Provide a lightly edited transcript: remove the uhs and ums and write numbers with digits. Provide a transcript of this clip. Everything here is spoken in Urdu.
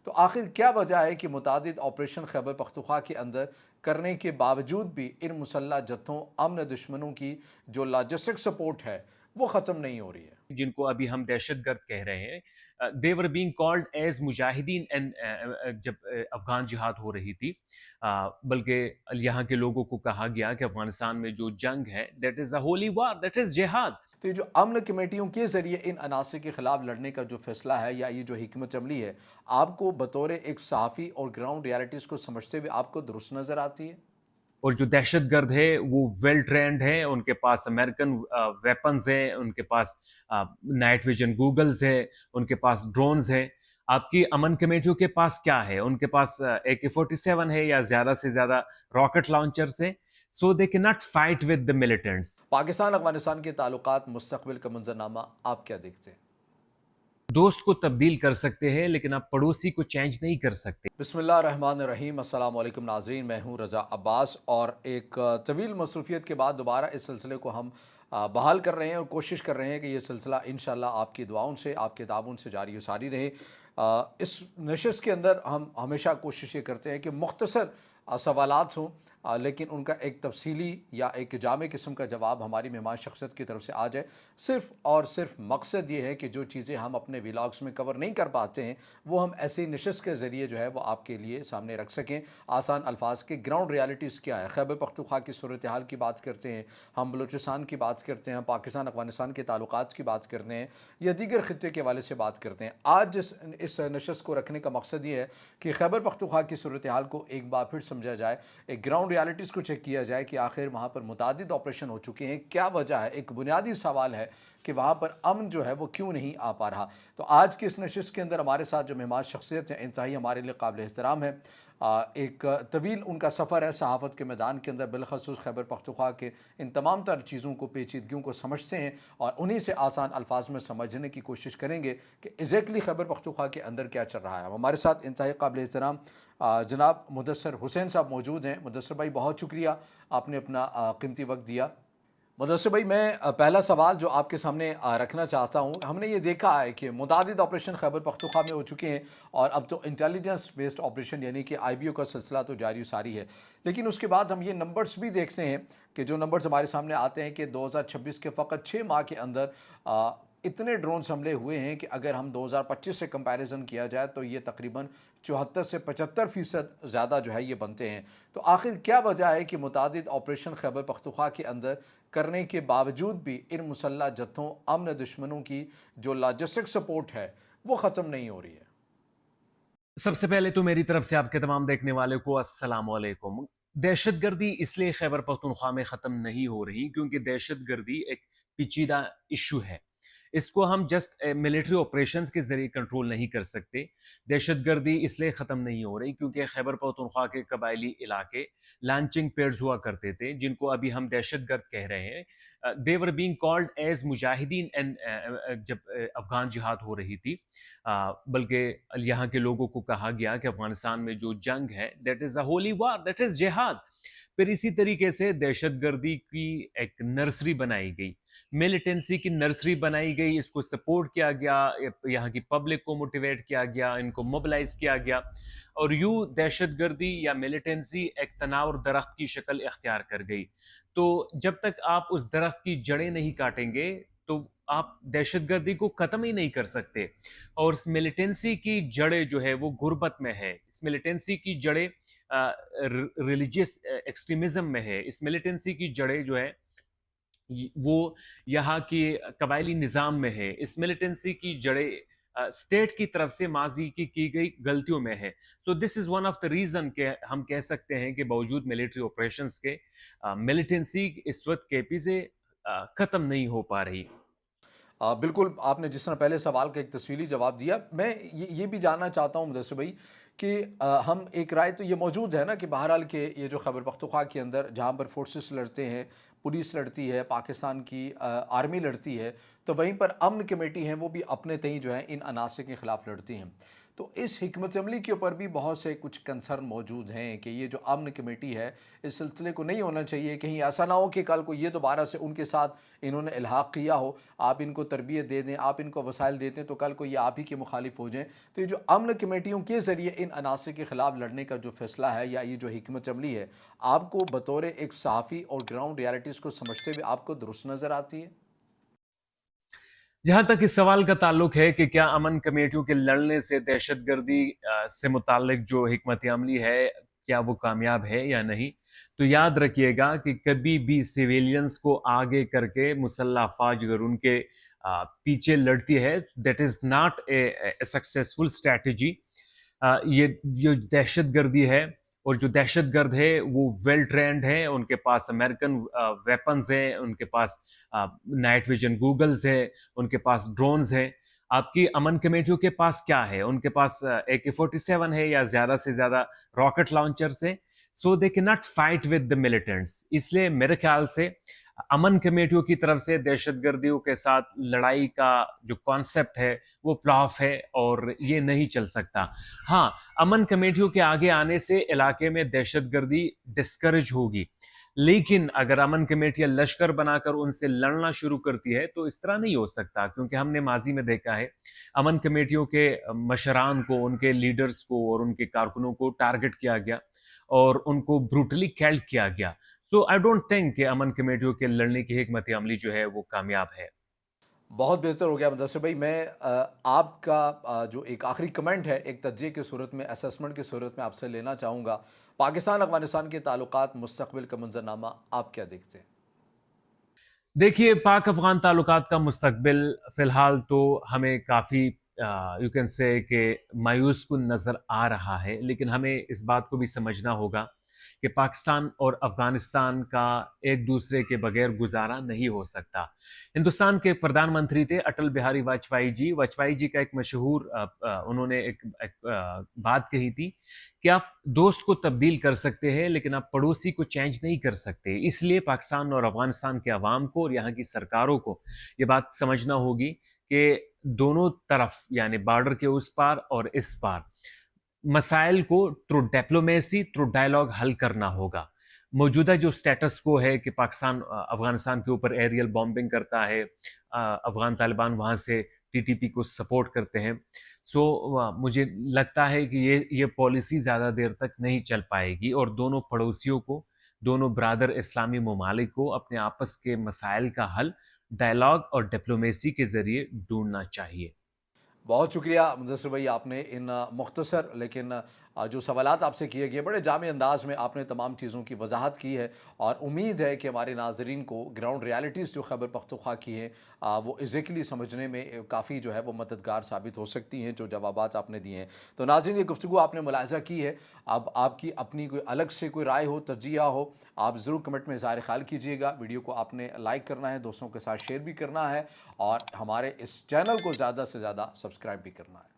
تو آخر کیا وجہ ہے کہ متعدد آپریشن خیبر پختونخوا کے اندر کرنے کے باوجود بھی ان مسلح جتھوں امن دشمنوں کی جو لاجسٹک سپورٹ ہے وہ ختم نہیں ہو رہی ہے؟ جن کو ابھی ہم دہشت گرد کہہ رہے ہیں، دے ور بینگ کالڈ ایز مجاہدین جب افغان جہاد ہو رہی تھی، بلکہ یہاں کے لوگوں کو کہا گیا کہ افغانستان میں جو جنگ ہے that is a holy war, that is جہاد۔ تو یہ جو امن کمیٹیوں کے ذریعے ان عناصر کے خلاف لڑنے کا جو فیصلہ ہے یا یہ جو حکمت عملی ہے، آپ کو بطور ایک صحافی اور گراؤنڈ ریالٹیز کو سمجھتے ہوئے آپ کو درست نظر آتی ہے؟ اور جو دہشت گرد ہے وہ ویل ٹرینڈ ہیں، ان کے پاس امریکن ویپنز ہیں، ان کے پاس نائٹ ویژن گوگلز ہے، ان کے پاس ڈرونز ہیں۔ آپ کی امن کمیٹیوں کے پاس کیا ہے؟ ان کے پاس AK-47 ہے یا زیادہ سے زیادہ راکٹ لانچرز ہیں، سو دے کی not fight with the militants. Pakistan Afghanistan کے تعلقات مستقبل کا منظرنامہ آپ کیا دیکھتے ہیں؟ دوست کو تبدیل کر سکتے ہیں لیکن آپ پڑوسی کو چینج نہیں کر سکتے۔ بسم اللہ الرحمن الرحیم، السلام علیکم ناظرین، میں ہوں رضا عباس، اور ایک طویل مصروفیت کے بعد دوبارہ اس سلسلے کو ہم بحال کر رہے ہیں اور کوشش کر رہے ہیں کہ یہ سلسلہ انشاءاللہ آپ کی دعاؤں سے، آپ کے تعاون سے جاری و ساری رہے۔ اس نشست کے اندر ہم ہمیشہ کوشش یہ کرتے ہیں کہ مختصر سوالات ہوں، لیکن ان کا ایک تفصیلی یا ایک جامع قسم کا جواب ہماری مہمان شخصیت کی طرف سے آ جائے۔ صرف اور صرف مقصد یہ ہے کہ جو چیزیں ہم اپنے ویلاگز میں کور نہیں کر پاتے ہیں وہ ہم ایسی نشست کے ذریعے جو ہے وہ آپ کے لیے سامنے رکھ سکیں۔ آسان الفاظ کے گراؤنڈ ریالٹیز کیا ہے، خیبر پختونخوا کی صورتحال کی بات کرتے ہیں، ہم بلوچستان کی بات کرتے ہیں، پاکستان افغانستان کے تعلقات کی بات کرتے ہیں یا دیگر خطے کے حوالے سے بات کرتے ہیں۔ آج اس نشست کو رکھنے کا مقصد یہ ہے کہ خیبر پختونخوا کی صورتحال کو ایک بار پھر سمجھا جائے، ایک گراؤنڈ ریالٹیز کو چیک کیا جائے کہ آخر وہاں پر متعدد آپریشن ہو چکے ہیں، کیا وجہ ہے۔ ایک بنیادی سوال ہے کہ وہاں پر امن جو ہے وہ کیوں نہیں آ پا رہا۔ تو آج کی اس نشست کے اندر ہمارے ساتھ جو مہمان شخصیت ہیں انتہائی ہمارے لیے قابل احترام ہے۔ ایک طویل ان کا سفر ہے صحافت کے میدان کے اندر، بالخصوص خیبر پختونخوا کے ان تمام تر چیزوں کو، پیچیدگیوں کو سمجھتے ہیں اور انہی سے آسان الفاظ میں سمجھنے کی کوشش کریں گے کہ ایگزیکٹلی خیبر پختونخوا کے اندر کیا چل رہا ہے۔ ہمارے ساتھ انتہائی قابل احترام جناب مدثر حسین صاحب موجود ہیں۔ مدثر بھائی بہت شکریہ، آپ نے اپنا قیمتی وقت دیا۔ مدثر بھائی، میں پہلا سوال جو آپ کے سامنے رکھنا چاہتا ہوں، ہم نے یہ دیکھا ہے کہ متعدد آپریشن خیبر پختونخوا میں ہو چکے ہیں اور اب تو انٹیلیجنس بیسڈ آپریشن یعنی کہ IBO کا سلسلہ تو جاری و ساری ہے، لیکن اس کے بعد ہم یہ نمبرز بھی دیکھتے ہیں کہ جو نمبرز ہمارے سامنے آتے ہیں کہ 2026 کے فقط 6 ماہ کے اندر اتنے ڈرونز حملے ہوئے ہیں کہ اگر ہم 2025 سے کمپیریزن کیا جائے تو یہ تقریباً 74 سے 75% زیادہ جو ہے یہ بنتے ہیں۔ تو آخر کیا وجہ ہے کہ متعدد آپریشن خیبر پختونخوا کے اندر کرنے کے باوجود بھی ان مسلح جتھوں امن دشمنوں کی جو لاجسٹک سپورٹ ہے وہ ختم نہیں ہو رہی ہے؟ سب سے پہلے تو میری طرف سے آپ کے تمام دیکھنے والے کو السلام علیکم۔ دہشت گردی اس لیے خیبر پختونخوا میں ختم نہیں ہو رہی کیونکہ دہشت گردی ایک پیچیدہ ایشو ہے، اس کو ہم جسٹ ملٹری آپریشنز کے ذریعے کنٹرول نہیں کر سکتے۔ دہشت گردی اس لیے ختم نہیں ہو رہی کیونکہ خیبر پختونخوا کے قبائلی علاقے لانچنگ پیڈز ہوا کرتے تھے جن کو ابھی ہم دہشت گرد کہہ رہے ہیں، دے ور بینگ کالڈ ایز مجاہدین جب افغان جہاد ہو رہی تھی، بلکہ یہاں کے لوگوں کو کہا گیا کہ افغانستان میں جو جنگ ہے that is a holy war, that is جہاد۔ پھر اسی طریقے سے دہشت گردی کی ایک نرسری بنائی گئی، ملیٹنسی کی نرسری بنائی گئی، اس کو سپورٹ کیا گیا، یہاں کی پبلک کو موٹیویٹ کیا گیا، ان کو موبلائز کیا گیا، اور یوں دہشت گردی یا ملیٹنسی ایک تناور درخت کی شکل اختیار کر گئی۔ تو جب تک آپ اس درخت کی جڑیں نہیں کاٹیں گے تو آپ دہشت گردی کو ختم ہی نہیں کر سکتے۔ اور اس ملیٹنسی کی جڑیں جو ہے وہ غربت میں ہے، اس ملیٹنسی کی جڑیں ریلیجیس ایکسٹریمزم میں ہے، اس ملیٹنسی کی جڑیں جو ہے وہ یہاں کی قبائلی نظام میں ہے، اس ملیٹنسی کی جڑیں اسٹیٹ کی طرف سے ماضی کی گئی غلطیوں میں ہے۔ So this is one of the reason کہ ہم کہہ سکتے ہیں کہ باوجود ملٹری آپریشنز کے ملیٹنسی اس وقت KP سے ختم نہیں ہو پا رہی۔ بالکل، آپ نے جس طرح پہلے سوال کا ایک تفصیلی جواب دیا، میں یہ بھی جاننا چاہتا ہوں مدثر بھائی کہ ہم ایک رائے تو یہ موجود ہے نا کہ بہرحال کہ یہ جو خیبر پختونخوا کے اندر جہاں پر فورسز لڑتے ہیں، پولیس لڑتی ہے، پاکستان کی آرمی لڑتی ہے، تو وہیں پر امن کمیٹی ہیں وہ بھی اپنے تئیں جو ہے ان عناصر کے خلاف لڑتی ہیں۔ تو اس حکمت عملی کے اوپر بھی بہت سے کچھ کنسرن موجود ہیں کہ یہ جو امن کمیٹی ہے اس سلسلے کو نہیں ہونا چاہیے، کہیں ایسا نہ ہو کہ کل کو یہ دوبارہ سے ان کے ساتھ انہوں نے الحاق کیا ہو، آپ ان کو تربیت دے دیں، آپ ان کو وسائل دیتے ہیں تو کل کو یہ آپ ہی کے مخالف ہو جائیں۔ تو یہ جو امن کمیٹیوں کے ذریعے ان عناصر کے خلاف لڑنے کا جو فیصلہ ہے یا یہ جو حکمت عملی ہے، آپ کو بطور ایک صحافی اور گراؤنڈ ریالٹیز کو سمجھتے ہوئے آپ کو درست نظر آتی ہے؟ جہاں تک اس سوال کا تعلق ہے کہ کیا امن کمیٹیوں کے لڑنے سے دہشت گردی سے متعلق جو حکمت عملی ہے کیا وہ کامیاب ہے یا نہیں، تو یاد رکھیے گا کہ کبھی بھی سویلینز کو آگے کر کے مسلح افواج اگر ان کے پیچھے لڑتی ہے، that is not a successful strategy. یہ جو دہشت گردی ہے اور جو دہشت گرد ہے وہ ویل ٹرینڈ ہیں، ان کے پاس امریکن ویپنز ہیں، ان کے پاس نائٹ ویژن گوگلز ہے، ان کے پاس ڈرونز ہیں۔ آپ کی امن کمیٹیوں کے پاس کیا ہے؟ ان کے پاس AK-47 ہے یا زیادہ سے زیادہ راکٹ لانچرز ہیں، سو دے کی not fight with the militants. اس لیے میرے خیال سے امن کمیٹیوں کی طرف سے دہشت گردیوں کے ساتھ لڑائی کا جو کانسیپٹ ہے وہ پلاف ہے اور یہ نہیں چل سکتا۔ ہاں، امن کمیٹیوں کے آگے آنے سے علاقے میں دہشت گردی ڈسکریج ہوگی، لیکن اگر امن کمیٹیاں لشکر بنا کر ان سے لڑنا شروع کرتی ہے تو اس طرح نہیں ہو سکتا، کیونکہ ہم نے ماضی میں دیکھا ہے امن کمیٹیوں کے مشران کو، ان کے لیڈرز کو اور ان کے کارکنوں کو ٹارگٹ کیا گیا اور ان کو بروٹلی کیلڈ کیا گیا۔ سو آئی ڈونٹ تھنک کہ امن کمیٹیوں کے لڑنے کی حکمت عملی جو ہے وہ کامیاب ہے۔ بہت بہتر ہو گیا مدثر بھائی۔ میں آپ کا جو ایک آخری کمنٹ ہے ایک تجزیے کی صورت میں، اسسمنٹ کی صورت میں آپ سے لینا چاہوں گا۔ پاکستان افغانستان کے تعلقات مستقبل کا منظرنامہ آپ کیا دیکھتے ہیں؟ دیکھیے، پاک افغان تعلقات کا مستقبل فی الحال تو ہمیں کافی یو کین سے کہ مایوس کن نظر آ رہا ہے، لیکن ہمیں اس بات کو بھی سمجھنا ہوگا کہ پاکستان اور افغانستان کا ایک دوسرے کے بغیر گزارا نہیں ہو سکتا۔ ہندوستان کے پردھان منتری تھے اٹل بہاری واجپئی جی۔ واجپئی جی کا ایک مشہور انہوں نے ایک بات کہی تھی کہ آپ دوست کو تبدیل کر سکتے ہیں لیکن آپ پڑوسی کو چینج نہیں کر سکتے۔ اس لیے پاکستان اور افغانستان کے عوام کو اور یہاں کی سرکاروں کو یہ بات سمجھنا ہوگی کہ دونوں طرف یعنی بارڈر کے اس پار اور اس پار مسائل کو تھرو ڈپلومیسی، تھرو ڈائلاگ حل کرنا ہوگا۔ موجودہ جو سٹیٹس کو ہے کہ پاکستان افغانستان کے اوپر ایریل بامبنگ کرتا ہے، افغان طالبان وہاں سے TTP کو سپورٹ کرتے ہیں، سو مجھے لگتا ہے کہ یہ پالیسی زیادہ دیر تک نہیں چل پائے گی اور دونوں پڑوسیوں کو، دونوں برادر اسلامی ممالک کو اپنے آپس کے مسائل کا حل ڈائلاگ اور ڈپلومیسی کے ذریعے ڈھونڈنا چاہیے۔ بہت شکریہ مدثر بھائی، آپ نے ان مختصر لیکن جو سوالات آپ سے کیے گئے بڑے جامع انداز میں آپ نے تمام چیزوں کی وضاحت کی ہے، اور امید ہے کہ ہمارے ناظرین کو گراؤنڈ ریالٹیز جو خیبر پختونخوا کی ہیں وہ ایگزیکٹلی سمجھنے میں کافی جو ہے وہ مددگار ثابت ہو سکتی ہیں جو جوابات آپ نے دیے ہیں۔ تو ناظرین، یہ گفتگو آپ نے ملاحظہ کی ہے، اب آپ کی اپنی کوئی الگ سے کوئی رائے ہو، تجزیہ ہو، آپ ضرور کمنٹ میں اظہار خیال کیجیے گا۔ ویڈیو کو آپ نے لائک کرنا ہے، دوستوں کے ساتھ شیئر بھی کرنا ہے، اور ہمارے اس چینل کو زیادہ سے زیادہ سبسکرائب بھی کرنا ہے۔